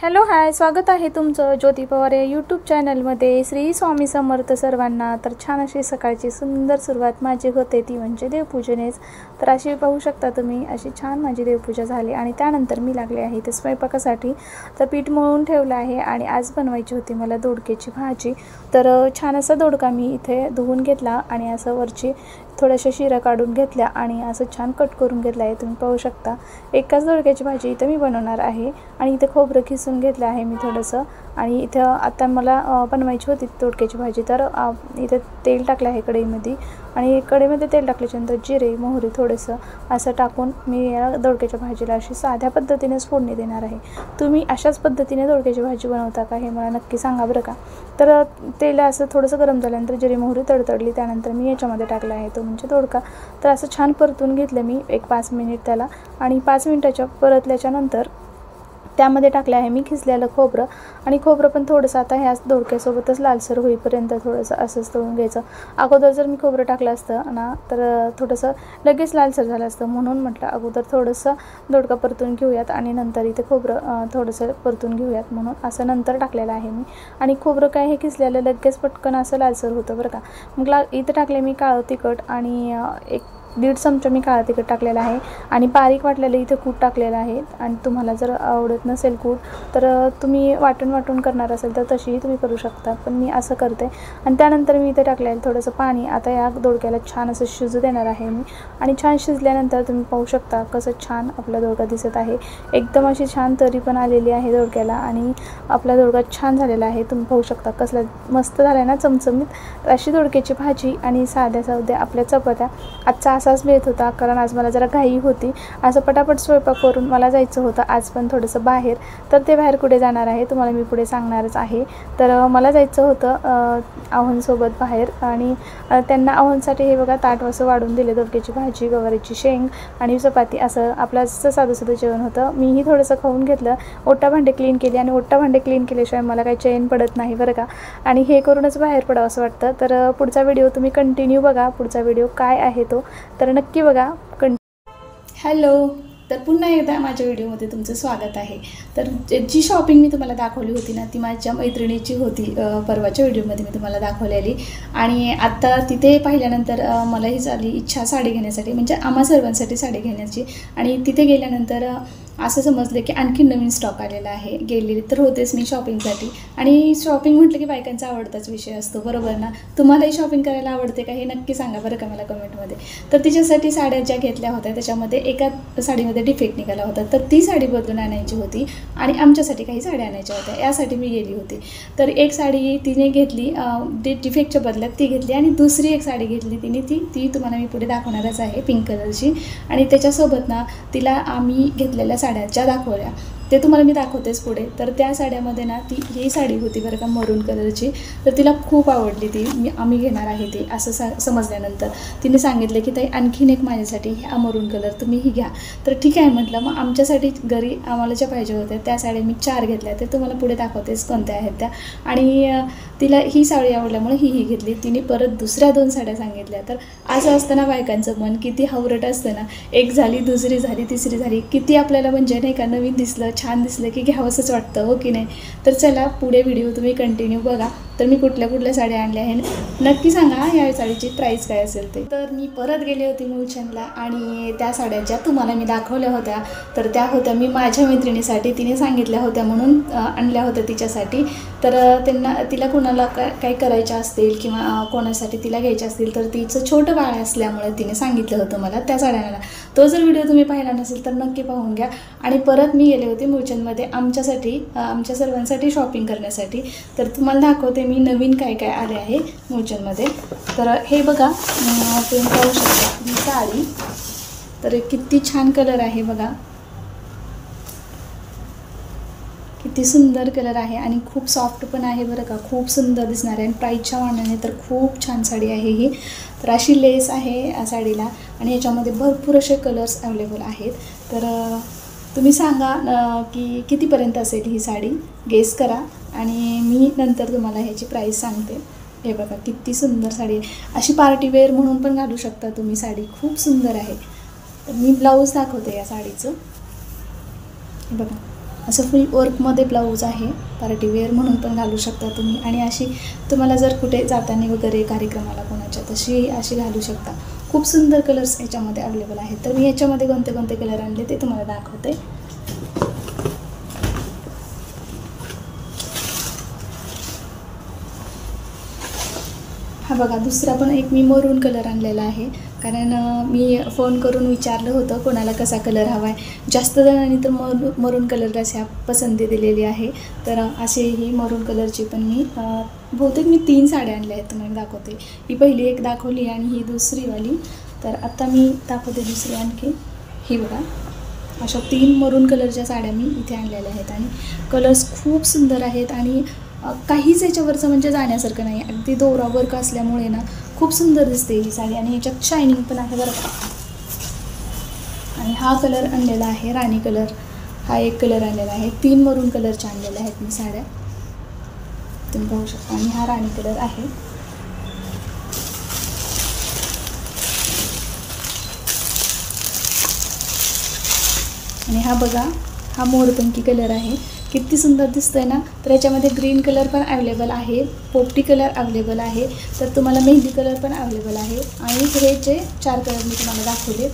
Hello hi, स्वागत आहे तुमचं ज्योती पवार या यूट्यूब चॅनलमध्ये। श्री स्वामी समर्थ सर्वांना। तर छान अशी सकाळची सुंदर सुरुवात माझी होते, ती म्हणजे देवपूजनेच। तर अशी पाहू शकता तुम्ही, अशी छान माझी देवपूजा झाली आणि त्यानंतर मी लागले आहे ते स्वयंपाकासाठी। तर पीठ मळून ठेवलं आहे आणि आज बनवायची होती मला दोडक्याची भाजी। तर छान असा दोडका मी इथे धुवून घेतला आणि असं वरची थोड्याशा शिरा काढून घेतल्या आणि असं छान कट करून घेतला आहे। तुम्ही पाहू शकता एकाच दोडक्याची भाजी इथे मी बनवणार आहे। आणि इथे खोबरं किसून घेतलं आहे मी थोडंसं। आणि इथं आता मला बनवायची होती दोडक्याची भाजी। तर इथे तेल टाकलं आहे कढईमध्ये आणि कढईमध्ये तेल टाकल्यानंतर जिरे मोहरी थोडंसं असं टाकून मी या दोडक्याच्या भाजीला अशी साध्या पद्धतीनेच फोडणी देणार आहे। तुम्ही अशाच पद्धतीने दोडक्याची भाजी बनवता का हे मला नक्की सांगा बरं का। तर तेल असं थोडंसं गरम झाल्यानंतर जिरे मोहरी तडतडली, त्यानंतर मी याच्यामध्ये टाकला आहे तो म्हणजे दोडका। तर असं छान परतून घेतलं मी एक 5 मिनिट त्याला। आणि 5 मिनिटाच्या परतल्याच्या नंतर त्यामध्ये टाकले आहे मी खिसलेलं खोबरं। आणि खोबरं पण थोडंसं आता ह्या दोडक्यासोबतच लालसर होईपर्यंत थोडंसं असंच तळून घ्यायचं। अगोदर जर मी खोबरं टाकलं असतं ना तर थोडंसं लगेच लालसर झालं असतं, म्हणून म्हटलं अगोदर थोडंसं दोडका परतून घेऊयात आणि नंतर इथे खोबरं थोडंसं परतून घेऊयात, म्हणून असं नंतर टाकलेलं आहे मी। आणि खोबरं काय हे खिसलेलं लगेच पटकन असं लालसर होतं बरं का। मग इथे टाकले मी काळं तिखट आणि 1-1.5 चमचा मी काळा तिखट टाकलेला आहे आणि बारीक वाटलेलं इथे कूट टाकलेलं आहे। आणि तुम्हाला जर आवडत नसेल कूट तर तुम्ही वाटून करणार असेल तर तशीही तुम्ही करू शकता, पण मी असं करते। आणि त्यानंतर मी इथे टाकलेलं थोडंसं पाणी। आता या दोडक्याला छान असं शिजू देणार आहे मी। आणि छान शिजल्यानंतर तुम्ही पाहू शकता कसं छान आपला दोडका दिसत आहे। एकदम अशी छान तरी पण आलेली आहे दोडक्याला आणि आपला दोडका छान झालेला आहे। तुम्ही पाहू शकता कसला मस्त झाला आहे ना, चमचमीत। अशी दोडक्याची भाजी आणि साध्या आपल्या चपात्या आजचा असाच बेत होता, कारण आज मला जरा घाई होती। असं पटापट स्वयंपाक करून मला जायचं होतं आज पण थोडंसं बाहेर। तर ते बाहेर कुठे जाणार आहे तुम्हाला मी पुढे सांगणारच आहे। तर मला जायचं होतं आव्हांसोबत बाहेर आणि त्यांना आव्हांसाठी हे बघा ताट असं वाढून दिले, दोडक्याची भाजी गवारीची शेंग आणि चपाती, असं आपलं साधं जेवण होतं। मीही थोडंसं खाऊन घेतलं। ओटा भांडे क्लीन केली आणि ओटा भांडे क्लीन केल्याशिवाय मला काही चैन पडत नाही बरं का। आणि हे करूनच बाहेर पडावं असं वाटतं। तर पुढचा व्हिडिओ तुम्ही कंटिन्यू बघा, पुढचा व्हिडिओ काय आहे तो तर नक्की बघा। हॅलो, तर पुन्हा एकदा माझ्या व्हिडिओमध्ये तुमचं स्वागत आहे। तर जी शॉपिंग मी तुम्हाला दाखवली होती ना ती माझ्या मैत्रिणीची होती, परवाच्या व्हिडिओमध्ये मी तुम्हाला दाखवलेली। आणि आत्ता तिथे पाहिल्यानंतर मलाही झाली इच्छा साडी घेण्यासाठी, म्हणजे आम्हा सर्वांसाठी साडी घेण्याची। आणि तिथे गेल्यानंतर असं समजलं की आणखी नवीन स्टॉक आलेला आहे। गेलेली तर होतेच मी शॉपिंगसाठी, आणि शॉपिंग म्हटलं की बायकांचा आवडताच विषय असतो, बरोबर ना। तुम्हालाही शॉपिंग करायला आवडते का हे नक्की सांगा बरं का मला कमेंटमध्ये। तर तिच्यासाठी साड्या ज्या घेतल्या होत्या त्याच्यामध्ये एका साडीमध्ये डिफेक्ट निघाला होता, तर ती साडी बदलून आणायची होती आणि आमच्यासाठी काही साड्या आणायच्या होत्या, यासाठी मी गेली होती। तर एक साडी तिने घेतली, डिफेक्टच्या बदल्यात ती घेतली, आणि दुसरी एक साडी घेतली तिने, ती तुम्हाला मी पुढे दाखवणारच आहे, पिंक कलरची। आणि त्याच्यासोबत ना तिला आम्ही घेतलेल्या साड्या ज्या दाखवल्या ते तुम्हाला मी दाखवतेच पुढे। तर त्या साड्यामध्ये ना ही साडी होती बरं का, मरून कलरची। तर तिला खूप आवडली ती, आम्ही घेणार आहे ते असं समजल्यानंतर तिने सांगितलं की ताई आणखीन एक माझ्यासाठी हा मरून कलर तुम्हीही घ्या। तर ठीक आहे म्हटलं, मग आमच्यासाठी घरी आम्हाला ज्या पाहिजे होत्या त्या साड्या मी 4 घेतल्या, ते तुम्हाला पुढे दाखवतेच कोणत्या आहेत त्या। आणि तिला ही साडी आवडल्यामुळे ही घेतली। तिने परत दुसऱ्या 2 साड्या सांगितल्या। तर असं असतं ना बायकांचं मन किती हवरट असतं ना, एक झाली दुसरी झाली तिसरी झाली, किती आपल्याला म्हणजे नाही का नवीन दिसलं छान दिसलं की घ्यावंसंच वाटतं, हो की नाही। तर चला पुढे व्हिडिओ तुम्ही कंटिन्यू बघा। तर मी कुठल्या साड्या आणल्या आहे नक्की सांगा, या साडीची प्राईस काय असेल ते। तर मी परत गेले होते मूलचंदला आणि त्या साड्या ज्या तुम्हाला मी दाखवल्या होत्या तर त्या होत्या मी माझ्या मैत्रिणीसाठी, तिने सांगितल्या होत्या म्हणून आणल्या होत्या तिच्यासाठी। तर तिला कोणाला काही करायच्या असतील किंवा कोणासाठी तिला घ्यायच्या असतील तर तिचं छोटं बाळ असल्यामुळे तिने सांगितलं होतं मला त्या साड्यांना। तो जर व्हिडिओ तुम्ही पाहिला नसेल तर नक्की पाहून घ्या। आणि परत मी गेले होते मूलचंदमध्ये आमच्या सर्वांसाठी शॉपिंग करण्यासाठी। तर तुम्हाला दाखवते मी नवीन काय काय आले आहे मूलचंदमध्ये। तर हे बघा, तुम्ही पाहू शकता ही साडी, तर किती छान कलर आहे बघा, किती सुंदर कलर आहे आणि खूप सॉफ्ट पण आहे बरं का, खूप सुंदर दिसणार आहे। आणि प्राईसच्या मानाने तर खूप छान साडी आहे ही। तर अशी लेस आहे साडीला आणि याच्यामध्ये भरपूर असे कलर्स अवेलेबल आहेत। तर तुम्ही सांगा की कितीपर्यंत असेल ही साडी, गेस करा आणि मी नंतर तुम्हाला ह्याची प्राईस सांगते। हे बघा किती सुंदर साडी आहे, अशी पार्टीवेअर म्हणून पण घालू शकता तुम्ही साडी, खूप सुंदर आहे। तर मी ब्लाऊज दाखवते या साडीचं, बघा असं फुल वर्कमध्ये ब्लाऊज आहे, पार्टी वेअर म्हणून पण घालू शकता तुम्ही. आणि अशी तुम्हाला जर कुठे जाताना वगैरे कार्यक्रमाला कोणाच्या तशी अशी घालू शकता. खूप सुंदर कलर्स याच्यामध्ये अवेलेबल आहेत. तर मी याच्यामध्ये कोणते कोणते कलर आणले ते तुम्हाला दाखवते. हा बघा, दुसरा पण एक मी मरून कलर आणलेला आहे, कारण मी फोन करून विचारलं होतं कोणाला कसा कलर हवा आहे. जास्त जणांनी तर मरून कलरलाच ह्या पसंती दिलेली आहे. तर असे ही मरून कलरची पण मी बहुतेक मी 3 साड्या आणल्या आहेत, तुम्हाला दाखवते. ही पहिली एक दाखवली आणि ही दुसरीवाली. तर आता मी दाखवते दुसरी आणखी. ही बघा, अशा 3 मरून कलरच्या साड्या मी इथे आणलेल्या आहेत आणि कलर्स खूप सुंदर आहेत आणि काहीच याच्यावरचं म्हणजे जाण्यासारखं नाही. अगदी दोरा वर्क असल्यामुळे ना खूप सुंदर दिसते ही साडी आणि याच्यात शायनिंग पण आहे बरं का. आणि हा कलर आणलेला आहे राणी कलर, हा एक कलर आणलेला आहे. 3 मरून कलरच्या आणलेल्या आहेत मी साड्या, तुम्ही पाहू शकता. आणि हा राणी कलर आहे. आणि हा बघा, हा मोरपंखी कलर आहे. किती सुंदर दिसतोय ना. तर याच्यामध्ये ग्रीन कलर पण अवेलेबल आहे, पोपटी कलर अवेलेबल आहे, तर तुम्हाला मेहंदी कलर पण अवेलेबल आहे. आणि हे जे 4 कलर मी तुम्हाला दाखवले,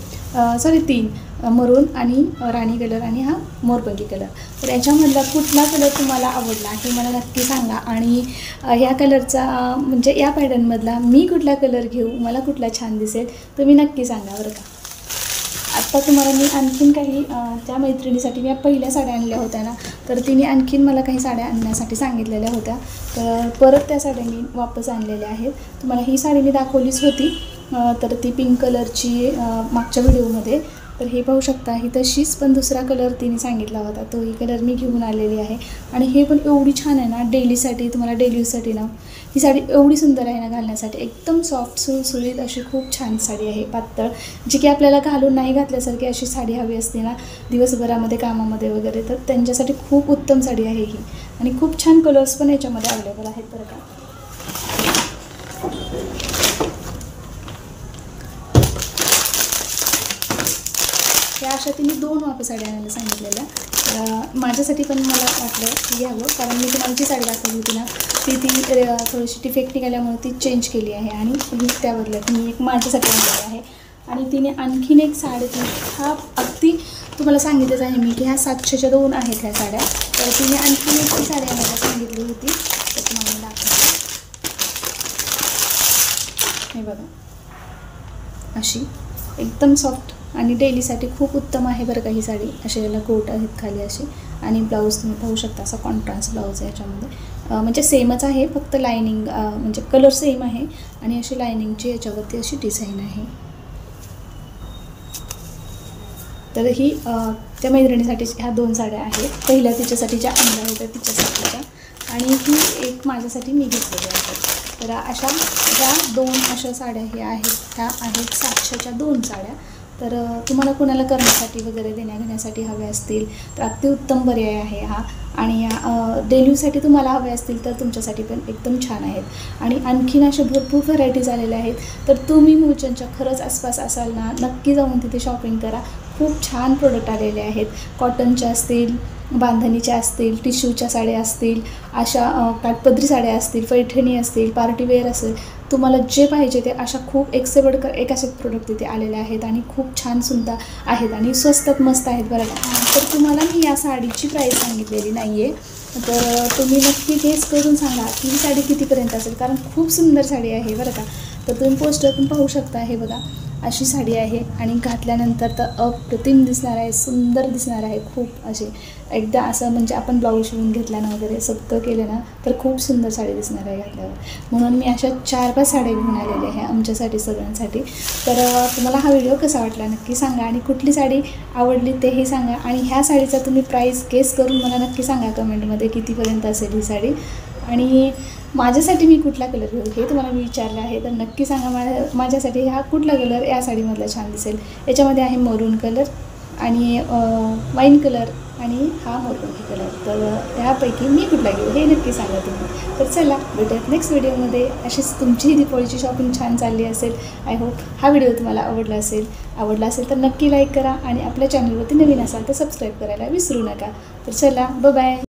सॉरी 3, मरून आणि राणी कलर आणि हा मोरपंखी कलर. तर याच्यामधला कुठला कलर तुम्हाला आवडला हे मला नक्की सांगा. आणि ह्या कलरचा म्हणजे या पॅटर्नमधला मी कुठला कलर घेऊ, मला कुठला छान दिसेल तुम्ही नक्की सांगा बरं का. आत्ता तुम्हाला मी आणखीन काही त्या मैत्रिणीसाठी मी पहिल्या साड्या आणल्या होत्या ना, तर तिने आणखीन मला काही साड्या आणण्यासाठी सांगितलेल्या होत्या. तर परत त्या साड्या मी वापस आणलेल्या आहेत. तुम्हाला ही साडी मी दाखवलीच होती, तर ती पिंक कलरची मागच्या व्हिडिओमध्ये. तर हे पाहू शकता, ही तशीच पण दुसरा कलर तिने सांगितला होता, तो ही कलर मी घेऊन आलेली आहे. आणि हे पण एवढी छान आहे ना डेलीसाठी, तुम्हाला डेली यूजसाठी ना ही साडी एवढी सुंदर आहे ना घालण्यासाठी. एकदम सॉफ्ट सुळसुळीत अशी खूप छान साडी आहे, पातळ, जी की आपल्याला घालून नाही घातल्यासारखी अशी साडी हवी असते ना दिवसभरामध्ये कामामध्ये वगैरे, तर त्यांच्यासाठी खूप उत्तम साडी आहे ही. आणि खूप छान कलर्स पण याच्यामध्ये अवेलेबल आहेत बरं का. या अशा तिने 2 वापस साड्या आणायला सांगितलेल्या. माझ्यासाठी पण मला वाटलं की घ्यावं, कारण मी तुम्हाला जी साडी दाखवली होती ना ती थोडीशी डिफेक्ट निघाल्यामुळे ती चेंज केली आहे आणि ही त्यावरलं मी एक माझ्यासाठी आणलेली आहे. आणि तिने आणखीन एक साडी, हा अगदी तुम्हाला सांगितलंच आहे मी की ह्या 700च्या 2 आहेत ह्या साड्या. तर तिने आणखीन एक साडी आणायला सांगितली होती, तर तुम्हाला दाखवते. हे बघा, अशी एकदम सॉफ्ट आणि डेलीसाठी खूप उत्तम आहे बरं का ही साडी. असे याला गोट आहेत खाली असे. आणि ब्लाऊज तुम्ही पाहू शकता, असा कॉन्ट्रास्ट ब्लाऊज आहे याच्यामध्ये. म्हणजे सेमच आहे, फक्त लायनिंग म्हणजे कलर सेम आहे आणि अशी लायनिंगची याच्यावरती अशी डिझाईन आहे. तर ही त्या मैत्रिणीसाठी ह्या 2 साड्या आहेत. पहिल्या तिच्यासाठी ज्या आणल्या होत्या तिच्यासाठीच्या, आणि ही एक माझ्यासाठी मी घेतलेली आहे. तर अशा ह्या 2 अशा साड्या ह्या आहेत, ह्या आहेत 700च्या 2 साड्या. तर तुम्हाला कोणाला करण्यासाठी वगैरे देण्याघेण्यासाठी हवे असतील तर अति उत्तम पर्याय आहे हा. आणि या डेलीसाठी तुम्हाला हवे असतील तर तुमच्यासाठी पण एकदम छान आहेत. आणि आणखीन अशा भरपूर व्हरायटीज आलेल्या आहेत. तर तुम्ही मूळचंदच्या खरंच आसपास असाल ना, नक्की जाऊन तिथे शॉपिंग करा. खूप छान प्रोडक्ट आलेले आहेत. कॉटनच्या असतील, बांधणीच्या असतील, टिश्यूच्या साड्या असतील, अशा काठपदरी साड्या असतील, पैठणी असतील, पार्टीवेअर असेल, तुम्हाला जे पाहिजे ते अशा खूप एक से बढ़कर एक असे प्रोडक्ट तिथे आलेले आहेत. आणि खूप छानसुद्धा आहेत आणि स्वस्तात मस्त आहेत बरं का. तर तुम्हाला मी या साडीची प्राईस सांगितलेली नाही आहे, तर तुम्ही नक्की गेस करून सांगा की ही साडी कितीपर्यंत असेल, कारण खूप सुंदर साडी आहे बरं का. तर तुम्ही पोस्टरतून पाहू शकता. हे बघा, अशी साडी आहे आणि घातल्यानंतर तर अप्रतिम दिसणार आहे, सुंदर दिसणार आहे. खूप असे एकदा असं म्हणजे आपण ब्लाऊज शिवून घेतल्यानं वगैरे सगळं केलं ना तर खूप सुंदर साडी दिसणार आहे घातल्यावर. म्हणून मी अशा 4-5 साड्या घेऊन आलेल्या आहे आमच्यासाठी सगळ्यांसाठी. तर तुम्हाला हा व्हिडिओ कसा वाटला नक्की सांगा आणि कुठली साडी आवडली तेही सांगा. आणि ह्या साडीचा तुम्ही प्राईस गेस करून मला नक्की सांगा कमेंटमध्ये कितीपर्यंत असेल ही साडी. आणि माझ्यासाठी मी कुठला कलर घेऊ हे तुम्हाला मी विचारलं आहे, तर नक्की सांगा माझ्यासाठी हा कुठला कलर या साडीमधला छान दिसेल. याच्यामध्ये आहे मरून कलर आणि वाईन कलर आणि हा मोरपंखी कलर. तर ह्यापैकी मी कुठला घेऊ हे नक्की सांगा तुम्ही. तर चला भेटूयात नेक्स्ट व्हिडिओमध्ये. अशीच तुमची दिवाळीची शॉपिंग छान चालली असेल. आय होप हा व्हिडिओ तुम्हाला आवडला असेल तर नक्की लाईक करा आणि आपल्या चॅनलवरती नवीन असाल तर सबस्क्राईब करायला विसरू नका. तर चला बाय.